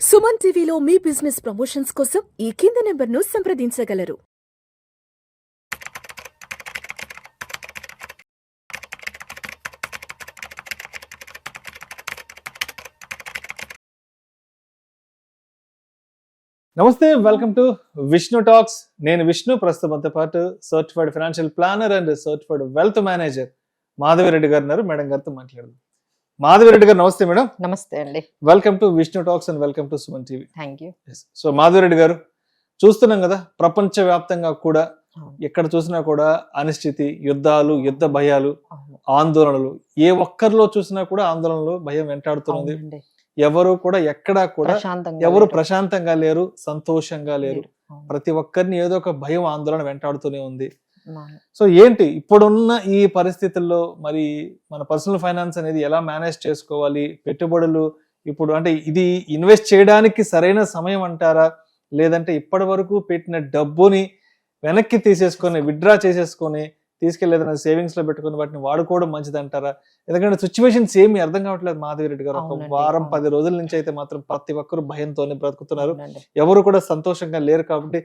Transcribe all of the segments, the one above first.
సుమన్ టీవీలో మీ business promotions కోసం ఈ కింది నెంబర్ను సంప్రదించగలరు. నమస్తే, వెల్కమ్ టు విష్ణు టాక్స్. నేను విష్ణు. ప్రస్తుతంతో పాటు certified financial planner and certified wealth manager Madhavi Reddy గారు ఉన్నారు. మేడం గారితో మాట్లాడదాం. మాధవిరెడ్డి గారు నమస్తే మేడం. నమస్తే అండి. Welcome to Vishnu talks and welcome to Suman TV. Thank you. So Madhavi Reddy గారు, చూస్తున్నాం కదా ప్రపంచ వ్యాప్తంగా కూడా ఎక్కడ చూసినా కూడా అనిశ్చితి, యుద్ధాలు, యుద్ధ భయాలు, ఆందోళనలు. ఏ ఒక్కరిలో చూసినా కూడా ఆందోళనలు, భయం వెంటాడుతున్నది. ఎవరు కూడా ఎక్కడా కూడా ఎవరు ప్రశాంతంగా లేరు, సంతోషంగా లేరు. ప్రతి ఒక్కరిని ఏదో ఒక భయం, ఆందోళన వెంటాడుతూనే ఉంది. సో ఏంటి ఇప్పుడున్న ఈ పరిస్థితుల్లో మరి మన పర్సనల్ ఫైనాన్స్ అనేది ఎలా మేనేజ్ చేసుకోవాలి? పెట్టుబడులు ఇప్పుడు అంటే ఇది ఇన్వెస్ట్ చేయడానికి సరైన సమయం అంటారా, లేదంటే ఇప్పటి వరకు పెట్టిన డబ్బుని వెనక్కి తీసేసుకొని విత్డ్రా చేసేసుకొని తీసుకెళ్ళి ఏదైనా సేవింగ్స్ లో పెట్టుకుని వాటిని వాడుకోవడం మంచిది అంటారా? ఎందుకంటే సిచ్యువేషన్స్ ఏమి అర్థం కావట్లేదు మాధవిరెడ్డి గారు. ఒక వారం 10 రోజుల నుంచి అయితే మాత్రం ప్రతి ఒక్కరు భయంతోనే బ్రతుకుతున్నారు. ఎవరు కూడా సంతోషంగా లేరు. కాబట్టి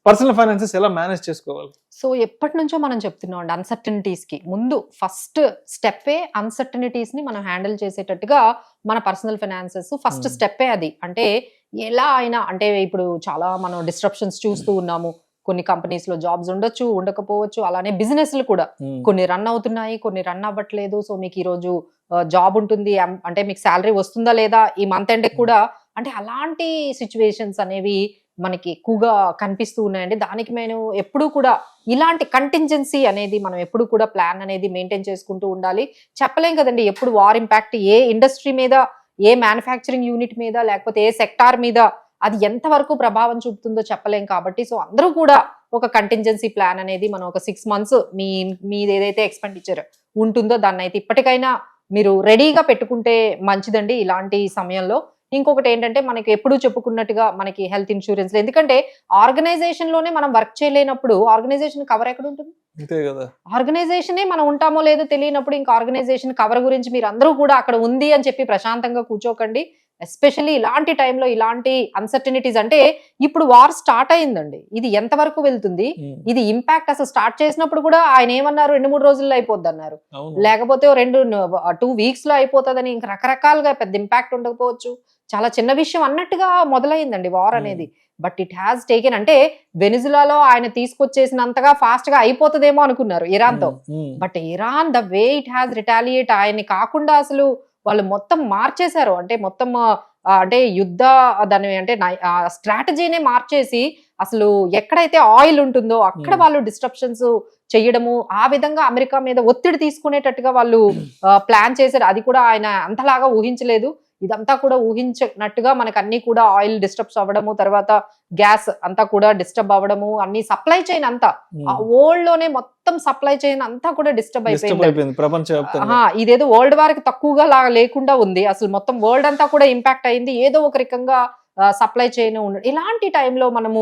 పర్సనల్ ఫైనాన్సెస్ ఎలా మేనేజ్ చేసుకోవాలి? సో ఎప్పటి నుంచో మనం చెప్తున్నాం అండి, అన్సర్టనిటీస్ కి ముందు ఫస్ట్ స్టెప్పే అన్సర్టనిటీస్ ని మనం హ్యాండిల్ చేసేటట్టుగా మన పర్సనల్ ఫైనాన్సెస్ ఫస్ట్ స్టెప్పే అది. అంటే ఎలా అయినా అంటే ఇప్పుడు చాలా మనం డిస్ట్రప్షన్స్ చూస్తూ ఉన్నాము. కొన్ని కంపెనీస్ లో జాబ్స్ ఉండొచ్చు, ఉండకపోవచ్చు. అలానే బిజినెస్లు కూడా కొన్ని రన్ అవుతున్నాయి, కొన్ని రన్ అవ్వట్లేదు. సో మీకు ఈ రోజు జాబ్ ఉంటుంది అంటే మీకు శాలరీ వస్తుందా లేదా ఈ మంత్ ఎండ్ కూడా, అంటే అలాంటి సిచ్యువేషన్స్ అనేవి మనకి ఎక్కువగా కనిపిస్తూ ఉన్నాయండి. దానికి నేను ఎప్పుడు కూడా ఇలాంటి కంటింజెన్సీ అనేది మనం ఎప్పుడు కూడా ప్లాన్ అనేది మెయింటైన్ చేసుకుంటూ ఉండాలి. చెప్పలేం కదండి ఎప్పుడు వార్ ఇంపాక్ట్ ఏ ఇండస్ట్రీ మీద, ఏ మ్యానుఫ్యాక్చరింగ్ యూనిట్ మీద, లేకపోతే ఏ సెక్టార్ మీద అది ఎంతవరకు ప్రభావం చూపుతుందో చెప్పలేం. కాబట్టి సో అందరూ కూడా ఒక కంటింజెన్సీ ప్లాన్ అనేది మనం ఒక 6 months మీది ఏదైతే ఎక్స్పెండిచర్ ఉంటుందో దాన్ని అయితే ఇప్పటికైనా మీరు రెడీగా పెట్టుకుంటే మంచిదండి ఇలాంటి సమయంలో. ఇంకొకటి ఏంటంటే మనకి ఎప్పుడు చెప్పుకున్నట్టుగా మనకి హెల్త్ ఇన్సూరెన్స్, ఎందుకంటే ఆర్గనైజేషన్ లోనే మనం వర్క్ చేయలేనప్పుడు ఆర్గనైజేషన్ కవర్ ఎక్కడ ఉంటుంది? ఆర్గనైజేషనే మనం ఉంటామో లేదో తెలియనప్పుడు ఇంకా ఆర్గనైజేషన్ కవర్ గురించి మీరు అందరూ కూడా అక్కడ ఉంది అని చెప్పి ప్రశాంతంగా కూర్చోకండి. ఎస్పెషల్లీ ఇలాంటి టైంలో ఇలాంటి అన్సర్టనిటీస్, అంటే ఇప్పుడు వార్ స్టార్ట్ అయిందండి, ఇది ఎంతవరకు వెళ్తుంది, ఇది ఇంపాక్ట్ అసలు స్టార్ట్ చేసినప్పుడు కూడా ఆయన ఏమన్నారు 2-3 రోజుల్లో అయిపోద్ది అన్నారు, లేకపోతే 2 weeks లో అయిపోతుందని. ఇంకా రకరకాలుగా పెద్ద ఇంపాక్ట్ ఉండకపోవచ్చు, చాలా చిన్న విషయం అన్నట్టుగా మొదలైందండి వార్ అనేది. బట్ ఇట్ హ్యాస్ టేకెన్, అంటే వెనిజులాలో ఆయన తీసుకొచ్చేసినంతగా ఫాస్ట్ గా అయిపోతుందేమో అనుకున్నారు ఇరాన్ తో. But Iran the way it has retaliate, ఆయన్ని కాకుండా అసలు వాళ్ళు మొత్తం మార్చేశారు. అంటే మొత్తం అంటే యుద్ధ దాని అంటే స్ట్రాటజీనే మార్చేసి అసలు ఎక్కడైతే ఆయిల్ ఉంటుందో అక్కడ వాళ్ళు డిస్ట్రప్షన్స్ చెయ్యడము, ఆ విధంగా అమెరికా మీద ఒత్తిడి తీసుకునేటట్టుగా వాళ్ళు ప్లాన్ చేశారు. అది కూడా ఆయన అంతలాగా ఊహించలేదు. ఇదంతా కూడా ఊహించినట్టుగా మనకు అన్ని కూడా ఆయిల్ డిస్టర్బ్స్ అవ్వడము, తర్వాత గ్యాస్ అంతా కూడా డిస్టర్బ్ అవ్వడము, అన్ని సప్లై చైన్ అంతా ఆ వరల్డ్ లోనే మొత్తం సప్లై చైన్ అంతా కూడా డిస్టర్బ్ అయిపోయింది. ఇదేదో వరల్డ్ వారికి తక్కువగా లాగా లేకుండా ఉంది, అసలు మొత్తం వరల్డ్ అంతా కూడా ఇంపాక్ట్ అయింది. ఏదో ఒక రకంగా సప్లై చైన్ ఉండదు. ఇలాంటి టైంలో మనము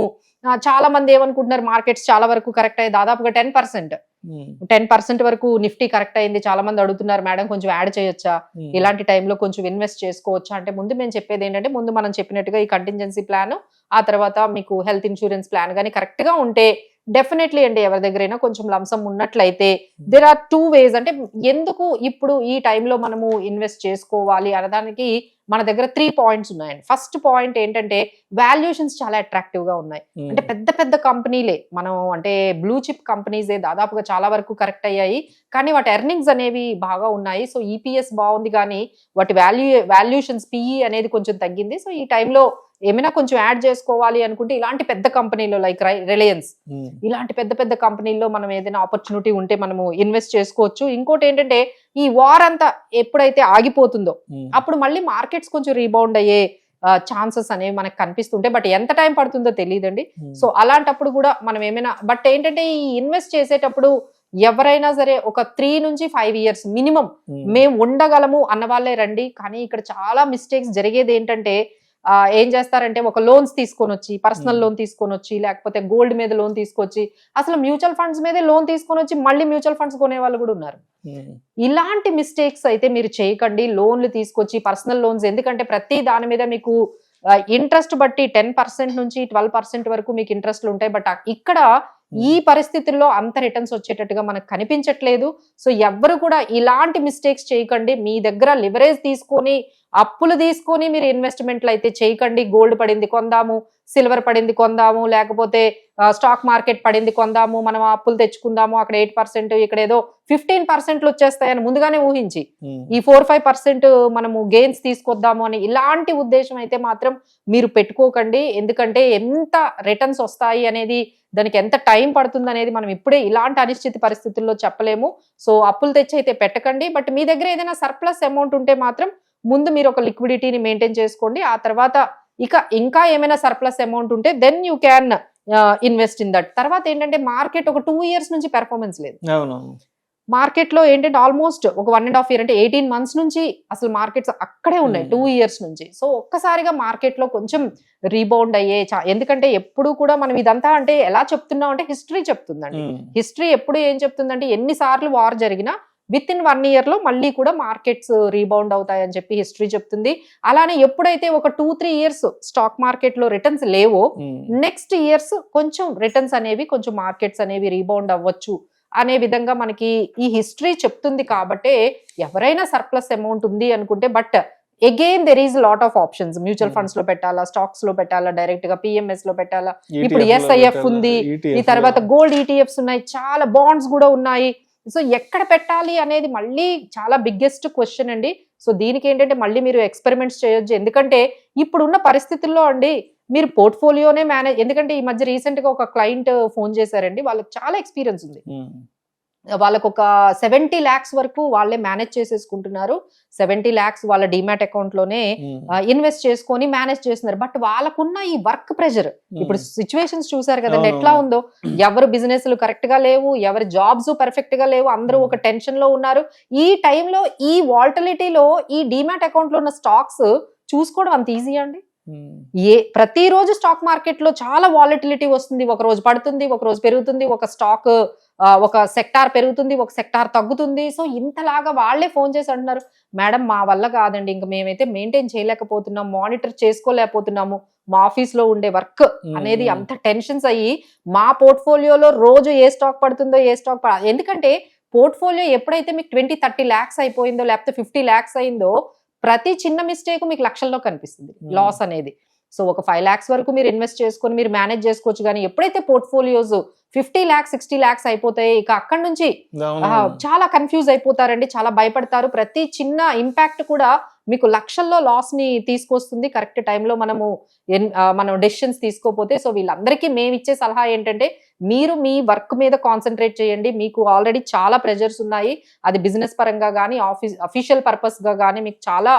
చాలా మంది ఏమనుకుంటున్నారు, మార్కెట్స్ చాలా వరకు కరెక్ట్ అయ్యి దాదాపుగా 10% వరకు నిఫ్టీ కరెక్ట్ అయింది. చాలా మంది అడుగుతున్నారు, మేడం కొంచెం యాడ్ చేయొచ్చా, ఇలాంటి టైంలో కొంచెం ఇన్వెస్ట్ చేసుకోవచ్చా అంటే, ముందు మేము చెప్పేది ఏంటంటే, ముందు మనం చెప్పినట్టుగా ఈ కంటింజెన్సీ ప్లాన్, ఆ తర్వాత మీకు హెల్త్ ఇన్సూరెన్స్ ప్లాన్ కానీ కరెక్ట్ గా ఉంటే డెఫినెట్లీ అండి ఎవరి దగ్గరైనా కొంచెం లంసం ఉన్నట్లయితే దేర్ ఆర్ 2 ways. అంటే ఎందుకు ఇప్పుడు ఈ టైంలో మనము ఇన్వెస్ట్ చేసుకోవాలి అనడానికి మన దగ్గర 3 points ఉన్నాయండి. ఫస్ట్ పాయింట్ ఏంటంటే వాల్యుయేషన్స్ చాలా అట్రాక్టివ్ గా ఉన్నాయి. అంటే పెద్ద పెద్ద కంపెనీలే మనం అంటే బ్లూ చిప్ కంపెనీసే దాదాపుగా చాలా వరకు కరెక్ట్ అయ్యాయి, కానీ వాటి ఎర్నింగ్స్ అనేవి బాగా ఉన్నాయి. సో ఈపీఎస్ బాగుంది, కానీ వాటి వాల్యుయేషన్స్ పిఈ అనేది కొంచెం తగ్గింది. సో ఈ టైంలో ఏమైనా కొంచెం యాడ్ చేసుకోవాలి అనుకుంటే ఇలాంటి పెద్ద కంపెనీలో లైక్ రిలయన్స్, ఇలాంటి పెద్ద పెద్ద కంపెనీల్లో మనం ఏదైనా ఆపర్చునిటీ ఉంటే మనము ఇన్వెస్ట్ చేసుకోవచ్చు. ఇంకోటి ఏంటంటే ఈ వార్ అంతా ఎప్పుడైతే ఆగిపోతుందో అప్పుడు మళ్ళీ మార్కెట్స్ కొంచెం రీబౌండ్ అయ్యే ఛాన్సెస్ అనేవి మనకు కనిపిస్తుంటాయి. బట్ ఎంత టైం పడుతుందో తెలియదండి. సో అలాంటప్పుడు కూడా మనం ఏమైనా, బట్ ఏంటంటే ఈ ఇన్వెస్ట్ చేసేటప్పుడు ఎవరైనా సరే ఒక 3 నుంచి 5 years మినిమం మేము ఉండగలము అన్న వాళ్ళే రండి. కానీ ఇక్కడ చాలా మిస్టేక్స్ జరిగేది ఏంటంటే, ఏం చేస్తారంటే ఒక లోన్స్ తీసుకొని వచ్చి, పర్సనల్ లోన్ తీసుకొని వచ్చి, లేకపోతే గోల్డ్ మీద లోన్ తీసుకొచ్చి, అసలు మ్యూచువల్ ఫండ్స్ మీదే లోన్ తీసుకొని వచ్చి మళ్ళీ మ్యూచువల్ ఫండ్స్ కొనే వాళ్ళు కూడా ఉన్నారు. ఇలాంటి మిస్టేక్స్ అయితే మీరు చేయకండి. లోన్లు తీసుకొచ్చి పర్సనల్ లోన్స్, ఎందుకంటే ప్రతి దాని మీద మీకు ఇంట్రెస్ట్ బట్టి 10% నుంచి 12% వరకు మీకు ఇంట్రెస్ట్లు ఉంటాయి. బట్ ఇక్కడ ఈ పరిస్థితుల్లో అంత రిటర్న్స్ వచ్చేటట్టుగా మనకు కనిపించట్లేదు. సో ఎవ్వరు కూడా ఇలాంటి మిస్టేక్స్ చేయకండి. మీ దగ్గర లివరేజ్ తీసుకొని అప్పులు తీసుకొని మీరు ఇన్వెస్ట్మెంట్లు అయితే చేయకండి. గోల్డ్ పడింది కొందాము, సిల్వర్ పడింది కొందాము, లేకపోతే స్టాక్ మార్కెట్ పడింది కొందాము, మనం అప్పులు తెచ్చుకుందాము, అక్కడ 8% ఇక్కడ ఏదో 15% వచ్చేస్తాయని ముందుగానే ఊహించి ఈ 4-5% మనము గెయిన్స్ తీసుకొద్దాము అని ఇలాంటి ఉద్దేశం అయితే మాత్రం మీరు పెట్టుకోకండి. ఎందుకంటే ఎంత రిటర్న్స్ వస్తాయి అనేది, దానికి ఎంత టైం పడుతుంది అనేది మనం ఇప్పుడే ఇలాంటి అనిశ్చిత పరిస్థితుల్లో చెప్పలేము. సో అప్పులు తెచ్చి అయితే పెట్టకండి. బట్ మీ దగ్గర ఏదైనా సర్ప్లస్ అమౌంట్ ఉంటే మాత్రం ముందు మీరు ఒక లిక్విడిటీని మెయింటైన్ చేసుకోండి. ఆ తర్వాత ఇంకా ఏమైనా సర్ప్లస్ అమౌంట్ ఉంటే then you can invest in that. తర్వాత ఏంటంటే మార్కెట్ ఒక 2 years నుంచి పెర్ఫార్మెన్స్ లేదు. మార్కెట్ లో ఏంటంటే ఆల్మోస్ట్ ఒక 1.5 year అంటే 18 months నుంచి అసలు మార్కెట్స్ అక్కడే ఉన్నాయి 2 years నుంచి. సో ఒక్కసారిగా మార్కెట్ లో కొంచెం రీబౌండ్ అయ్యే ఎందుకంటే ఎప్పుడు కూడా మనం ఇదంతా అంటే ఎలా చెప్తున్నాం అంటే హిస్టరీ చెప్తుందండి. హిస్టరీ ఎప్పుడు ఏం చెప్తుందంటే ఎన్నిసార్లు వార్ జరిగినా విత్ ఇన్ 1 year లో మళ్ళీ కూడా మార్కెట్స్ రీబౌండ్ అవుతాయని చెప్పి హిస్టరీ చెప్తుంది. అలానే ఎప్పుడైతే ఒక 2-3 years స్టాక్ మార్కెట్ లో రిటర్న్స్ లేవో నెక్స్ట్ ఇయర్స్ కొంచెం రిటర్న్స్ అనేవి కొంచెం మార్కెట్స్ అనేవి రీబౌండ్ అవ్వచ్చు అనే విధంగా మనకి ఈ హిస్టరీ చెప్తుంది. కాబట్టి ఎవరైనా సర్ప్లస్ అమౌంట్ ఉంది అనుకుంటే, but again there is lot of options. Mutual funds లో పెట్టాలా, స్టాక్స్ లో పెట్టాలా, డైరెక్ట్ గా పిఎంఎస్ లో పెట్టాలా, ఇప్పుడు SIF ఉంది, ఈ తర్వాత గోల్డ్ ETFs ఉన్నాయి, చాలా బాండ్స్ కూడా ఉన్నాయి. సో ఎక్కడ పెట్టాలి అనేది మళ్ళీ చాలా బిగ్గెస్ట్ క్వశ్చన్ అండి. సో దీనికి ఏంటంటే మళ్ళీ మీరు ఎక్స్పెరిమెంట్స్ చేయొచ్చు. ఎందుకంటే ఇప్పుడున్న పరిస్థితుల్లో అండి మీరు పోర్ట్ఫోలియోనే మేనేజ్, ఎందుకంటే ఈ మధ్య రీసెంట్ గా ఒక క్లయింట్ ఫోన్ చేశారండి, వాళ్ళకి చాలా ఎక్స్పీరియన్స్ ఉంది. వాళ్ళకు ఒక 70 lakhs వరకు వాళ్ళే మేనేజ్ చేసేసుకుంటున్నారు. 70 lakhs వాళ్ళ డిమాట్ అకౌంట్ లోనే ఇన్వెస్ట్ చేసుకొని మేనేజ్ చేస్తున్నారు. బట్ వాళ్ళకున్న ఈ వర్క్ ప్రెషర్, ఇప్పుడు సిచ్యువేషన్స్ చూసారు కదండి ఎట్లా ఉందో. ఎవరు బిజినెస్లు కరెక్ట్ గా లేవు, ఎవరి జాబ్స్ పర్ఫెక్ట్ గా లేవు, అందరూ ఒక టెన్షన్ లో ఉన్నారు. ఈ టైంలో ఈ వాలటిలిటీలో ఈ డిమాట్ అకౌంట్ లో ఉన్న స్టాక్స్ చూసుకోవడం అంత ఈజీ అండి. ప్రతిరోజు స్టాక్ మార్కెట్ లో చాలా వాలటిలిటీ వస్తుంది. ఒక రోజు పడుతుంది, ఒక రోజు పెరుగుతుంది, ఒక స్టాక్ ఒక సెక్టార్ పెరుగుతుంది, ఒక సెక్టార్ తగ్గుతుంది. సో ఇంతలాగా వాళ్లే ఫోన్ చేసి అంటున్నారు, మేడం మా వల్ల కాదండి, ఇంకా మేమైతే మెయింటైన్ చేయలేకపోతున్నాం, మానిటర్ చేసుకోలేకపోతున్నాము, మా ఆఫీస్ లో ఉండే వర్క్ అనేది అంత టెన్షన్స్ అయ్యి మా పోర్ట్ఫోలియోలో రోజు ఏ స్టాక్ పడుతుందో ఏ స్టాక్ ఎందుకంటే పోర్ట్ఫోలియో ఎప్పుడైతే మీకు 20-30 lakhs అయిపోయిందో, లేకపోతే 50 lakhs అయిందో, ప్రతి చిన్న మిస్టేక్ మీకు లక్షల్లో కనిపిస్తుంది లాస్ అనేది. సో ఒక 5 lakhs వరకు మీరు ఇన్వెస్ట్ చేసుకొని మీరు మేనేజ్ చేసుకోవచ్చు. కానీ ఎప్పుడైతే పోర్ట్ఫోలియోస్ 50 lakhs 60 lakhs అయిపోతాయి, ఇక అక్కడి నుంచి చాలా కన్ఫ్యూజ్ అయిపోతారండి, చాలా భయపడతారు. ప్రతి చిన్న ఇంపాక్ట్ కూడా మీకు లక్షల్లో లాస్ ని తీసుకొస్తుంది కరెక్ట్ టైంలో మనం డెసిషన్స్ తీసుకోపోతే. సో వీళ్ళందరికీ మేము ఇచ్చే సలహా ఏంటంటే మీరు మీ వర్క్ మీద కాన్సన్ట్రేట్ చేయండి. మీకు ఆల్రెడీ చాలా ప్రెజర్స్ ఉన్నాయి, అది బిజినెస్ పరంగా కానీ అఫీషియల్ పర్పస్ గా కానీ మీకు చాలా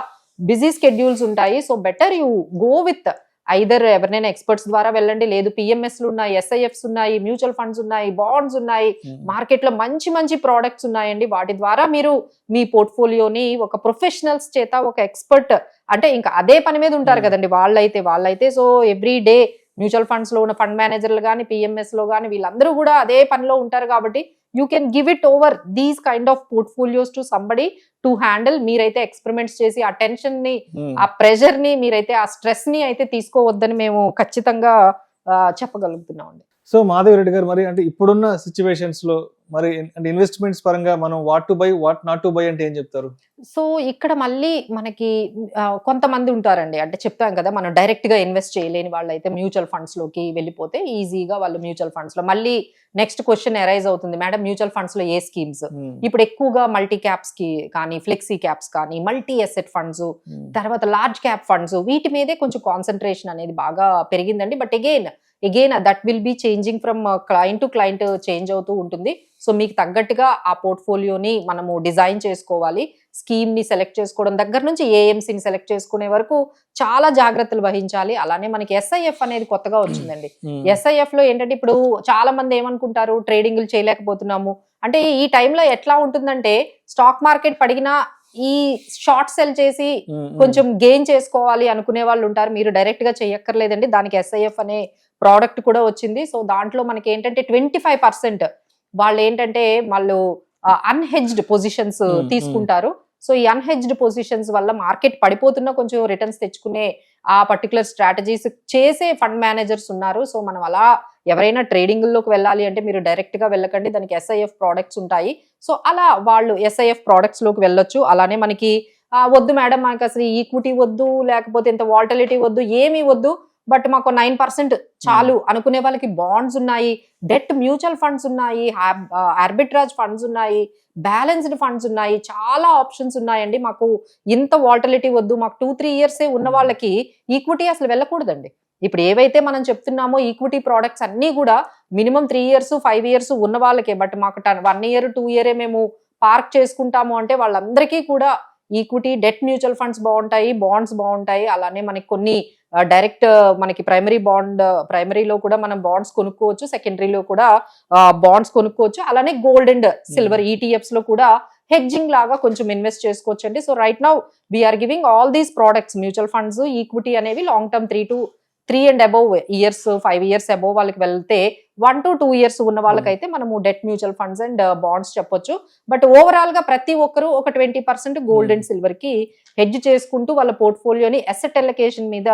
బిజీ స్కెడ్యూల్స్ ఉంటాయి. So better you go with either ఎవరినైనా ఎక్స్పర్ట్స్ ద్వారా వెళ్ళండి, లేదు పిఎంఎస్లు ఉన్నాయి, SIFs ఉన్నాయి, మ్యూచువల్ ఫండ్స్ ఉన్నాయి, బాండ్స్ ఉన్నాయి, మార్కెట్ లో మంచి మంచి ప్రోడక్ట్స్ ఉన్నాయండి. వాటి ద్వారా మీరు మీ పోర్ట్ఫోలియోని ఒక ప్రొఫెషనల్స్ చేత, ఒక ఎక్స్పర్ట్ అంటే ఇంకా అదే పని మీద ఉంటారు కదండి వాళ్ళైతే so every day mutual funds లో ఉన్న ఫండ్ మేనేజర్లు కానీ, పిఎంఎస్ లో కానీ వీళ్ళందరూ కూడా అదే పనిలో ఉంటారు. కాబట్టి you can give it over these kind of portfolios to somebody to handle. మీరైతే ఎక్స్పెరిమెంట్స్ చేసి ఆ టెన్షన్ ని, ఆ ప్రెషర్ ని, మీరైతే ఆ స్ట్రెస్ ని అయితే తీసుకోవద్దని మేము ఖచ్చితంగా చెప్పగలుగుతున్నాం అండి. సో మాధవి రెడ్డి గారు, మరి అంటే ఇప్పుడున్న సిచ్యువేషన్స్ లో మరి అంటే ఇన్వెస్ట్మెంట్స్ పరంగా మనం what to buy, what not to buy అంటే ఏం చెప్తారు? సో ఇక్కడ మళ్ళీ మనకి కొంతమంది ఉంటారండి, అంటే చెప్పాం కదా, మనం డైరెక్ట్ గా ఇన్వెస్ట్ చేయలేని వాళ్ళు అయితే మ్యూచువల్ ఫండ్స్ లోకి వెళ్ళిపోతే ఈజీగా వాళ్ళు మ్యూచువల్ ఫండ్స్ లో మళ్ళీ నెక్స్ట్ క్వశ్చన్ అరైజ్ అవుతుంది, మేడం మ్యూచువల్ ఫండ్స్ లో ఏ స్కీమ్స్? ఇప్పుడు ఎక్కువగా మల్టీ క్యాప్స్ కి కానీ, ఫ్లెక్సీ క్యాప్స్ కానీ, మల్టీ అసెట్ ఫండ్స్, తర్వాత లార్జ్ క్యాప్ ఫండ్స్, వీటి మీదే కొంచెం కాన్సన్ట్రేషన్ అనేది బాగా పెరిగిందండి. But again that will be changing from client to client, change అవుతూ ఉంటుంది. సో మీకు తగ్గట్టుగా ఆ పోర్ట్ఫోలియోని మనము డిజైన్ చేసుకోవాలి. స్కీమ్ ని సెలెక్ట్ చేసుకోవడం దగ్గర నుంచి ఏఎంసీని సెలెక్ట్ చేసుకునే వరకు చాలా జాగ్రత్తలు వహించాలి. అలానే మనకి SIF అనేది కొత్తగా వచ్చిందండి. SIF లో ఏంటంటే ఇప్పుడు చాలా మంది ఏమనుకుంటారు, ట్రేడింగ్లు చేయలేకపోతున్నాము అంటే ఈ టైంలో ఎట్లా ఉంటుందంటే స్టాక్ మార్కెట్ పడిగినా ఈ షార్ట్ సెల్ చేసి కొంచెం గెయిన్ చేసుకోవాలి అనుకునే వాళ్ళు ఉంటారు. మీరు డైరెక్ట్ గా చేయక్కర్లేదండి, దానికి SIF అనే ప్రోడక్ట్ కూడా వచ్చింది. సో దాంట్లో మనకి ఏంటంటే 25% వాళ్ళు ఏంటంటే వాళ్ళు అన్హెడ్జ్డ్ పొజిషన్స్ తీసుకుంటారు. సో ఈ అన్హెడ్జ్డ్ పొజిషన్స్ వల్ల మార్కెట్ పడిపోతున్నా కొంచెం రిటర్న్స్ తెచ్చుకునే ఆ పర్టికులర్ స్ట్రాటజీస్ చేసే ఫండ్ మేనేజర్స్ ఉన్నారు. సో మనం అలా ఎవరైనా ట్రేడింగ్ లోకి వెళ్ళాలి అంటే మీరు డైరెక్ట్ గా వెళ్ళకండి, దానికి SIF ప్రోడక్ట్స్ ఉంటాయి. సో అలా వాళ్ళు SIF ప్రోడక్ట్స్ లోకి వెళ్ళొచ్చు. అలానే మనకి వద్దు మేడం మాకు అసలు ఈక్విటీ వద్దు, లేకపోతే ఇంత వాల్టిలిటీ వద్దు, ఏమీ వద్దు, బట్ మాకు 9% చాలు అనుకునే వాళ్ళకి బాండ్స్ ఉన్నాయి, డెట్ మ్యూచువల్ ఫండ్స్ ఉన్నాయి, ఆర్బిట్రాజ్ ఫండ్స్ ఉన్నాయి, బ్యాలెన్స్డ్ ఫండ్స్ ఉన్నాయి, చాలా ఆప్షన్స్ ఉన్నాయండి. మాకు ఇంత వాల్టిలిటీ వద్దు, మాకు 2-3 ఇయర్స్ ఉన్న వాళ్ళకి ఈక్విటీ అసలు వెళ్ళకూడదండి. ఇప్పుడు ఏవైతే మనం చెప్తున్నామో ఈక్విటీ ప్రోడక్ట్స్ అన్ని కూడా మినిమం 3 ఇయర్స్ 5 ఇయర్స్ ఉన్న వాళ్ళకే, బట్ మాకు 1 ఇయర్ 2 ఇయర్ మేము పార్క్ చేసుకుంటాము అంటే వాళ్ళందరికీ కూడా ఈక్విటీ డెట్ మ్యూచువల్ ఫండ్స్ బాగుంటాయి, బాండ్స్ బాగుంటాయి. అలానే మనకి కొన్ని డైరెక్ట్ మనకి ప్రైమరీలో కూడా మనం బాండ్స్ కొనుక్కోవచ్చు, సెకండరీలో కూడా బాండ్స్ కొనుక్కోవచ్చు. అలానే గోల్డ్ అండ్ సిల్వర్ ETFs లో కూడా హెడ్జింగ్ లాగా కొంచెం ఇన్వెస్ట్ చేసుకోవచ్చు అండి. So right now we're giving all these products, mutual funds, equity అనేవి long term 3 and above years, 5 years above వాళ్ళకి వెళ్తే 1 to 2 ఇయర్స్ ఉన్న వాళ్ళకైతే మనము debt mutual funds and bonds చెప్పొచ్చు. బట్ ఓవరాల్ గా ప్రతి ఒక్కరు ఒక 20% గోల్డ్ అండ్ సిల్వర్ కి హెడ్జ్ చేసుకుంటూ వాళ్ళ పోర్ట్ఫోలియోని అసెట్ అలొకేషన్ మీద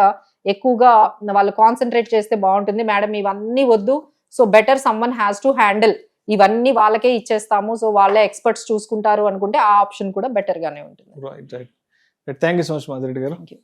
ఎక్కువగా వాళ్ళు కాన్సన్ట్రేట్ చేస్తే బాగుంటుంది. మేడం ఇవన్నీ వద్దు, so better someone has to handle, ఇవన్నీ వాళ్ళకే ఇచ్చేస్తాము, సో వాళ్ళే ఎక్స్పర్ట్స్ చూసుకుంటారు అనుకుంటే ఆ ఆప్షన్ కూడా బెటర్ గానే ఉంటుంది. Right. Thank you so much Madhu Reddy గారు. Thank you.